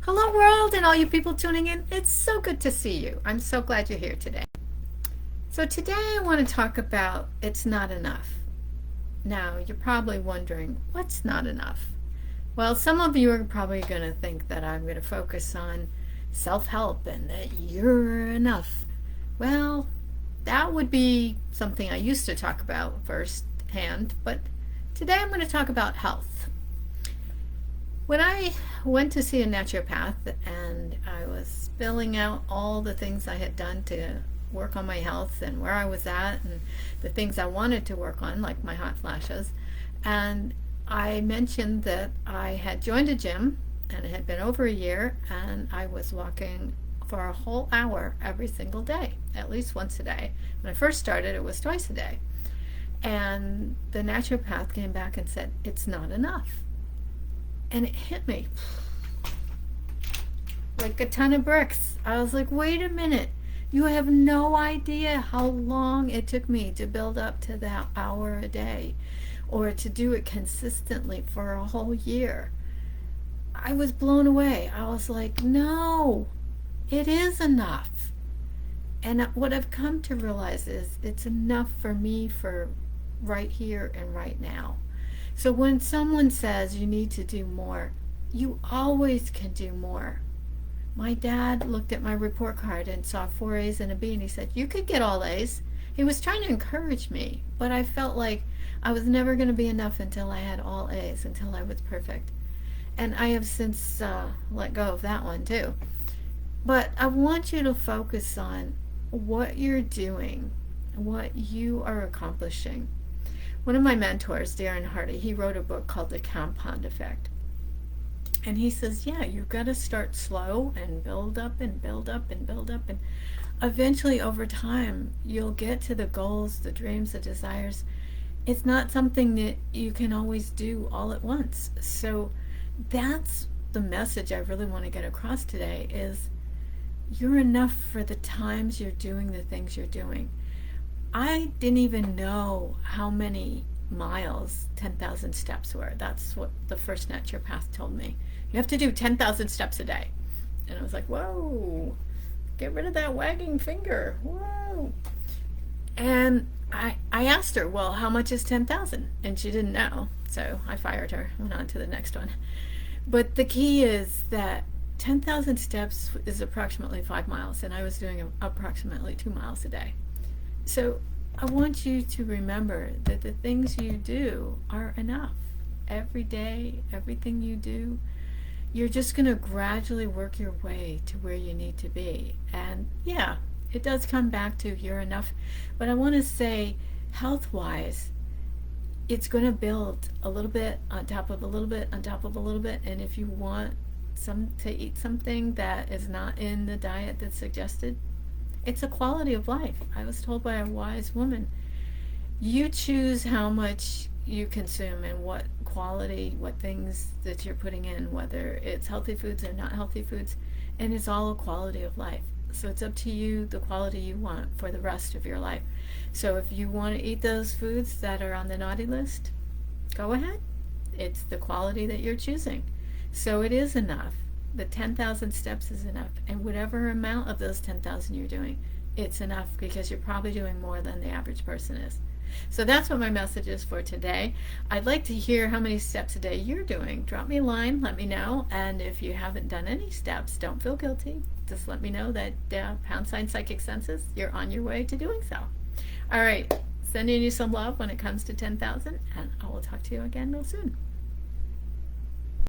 Hello, world, and all you people tuning in. It's so good to see you. I'm so glad you're here today. So, today I want to talk about it's not enough. Now, you're probably wondering, what's not enough? Well, some of you are probably going to think that I'm going to focus on self help and that you're enough. Well, that would be something I used to talk about firsthand, but today I'm going to talk about health. When I went to see a naturopath and I was spelling out all the things I had done to work on my health and where I was at and the things I wanted to work on, like my hot flashes, and I mentioned that I had joined a gym and it had been over a year and I was walking for a whole hour every single day, at least once a day. When I first started, it was twice a day. And the naturopath came back and said, it's not enough. And it hit me like a ton of bricks. I was like, wait a minute. You have no idea how long it took me to build up to that hour a day or to do it consistently for a whole year. I was blown away. I was like, no, it is enough. And what I've come to realize is it's enough for me for right here and right now. So when someone says you need to do more, you always can do more. My dad looked at my report card and saw 4 A's and a B and he said, you could get all A's. He was trying to encourage me, but I felt like I was never going to be enough until I had all A's, until I was perfect. And I have since let go of that one too. But I want you to focus on what you're doing, what you are accomplishing. One of my mentors, Darren Hardy, he wrote a book called The Compound Effect. And he says, yeah, you've got to start slow and build up and build up and build up. And eventually, over time, you'll get to the goals, the dreams, the desires. It's not something that you can always do all at once. So that's the message I really want to get across today is you're enough for the times you're doing the things you're doing. I didn't even know how many miles 10,000 steps were. That's what the first naturopath told me. You have to do 10,000 steps a day. And I was like, whoa, get rid of that wagging finger. Whoa. And I asked her, well, how much is 10,000? And she didn't know. So I fired her, went on to the next one. But the key is that 10,000 steps is approximately 5 miles, and I was doing approximately 2 miles a day. So I want you to remember that the things you do are enough. Every day, everything you do, you're just going to gradually work your way to where you need to be. And yeah, it does come back to you're enough. But I want to say, health-wise, it's going to build a little bit on top of a little bit on top of a little bit. And if you want to eat something that is not in the diet that's suggested, it's a quality of life. I was told by a wise woman, you choose how much you consume and what quality, what things that you're putting in, whether it's healthy foods or not healthy foods, and it's all a quality of life. So it's up to you the quality you want for the rest of your life. So if you want to eat those foods that are on the naughty list, go ahead. It's the quality that you're choosing. So it is enough. The 10,000 steps is enough, and whatever amount of those 10,000 you're doing, it's enough because you're probably doing more than the average person is. So that's what my message is for today. I'd like to hear how many steps a day you're doing. Drop me a line, let me know, and if you haven't done any steps, don't feel guilty. Just let me know that # psychic senses, you're on your way to doing so. All right, sending you some love when it comes to 10,000, and I will talk to you again real soon.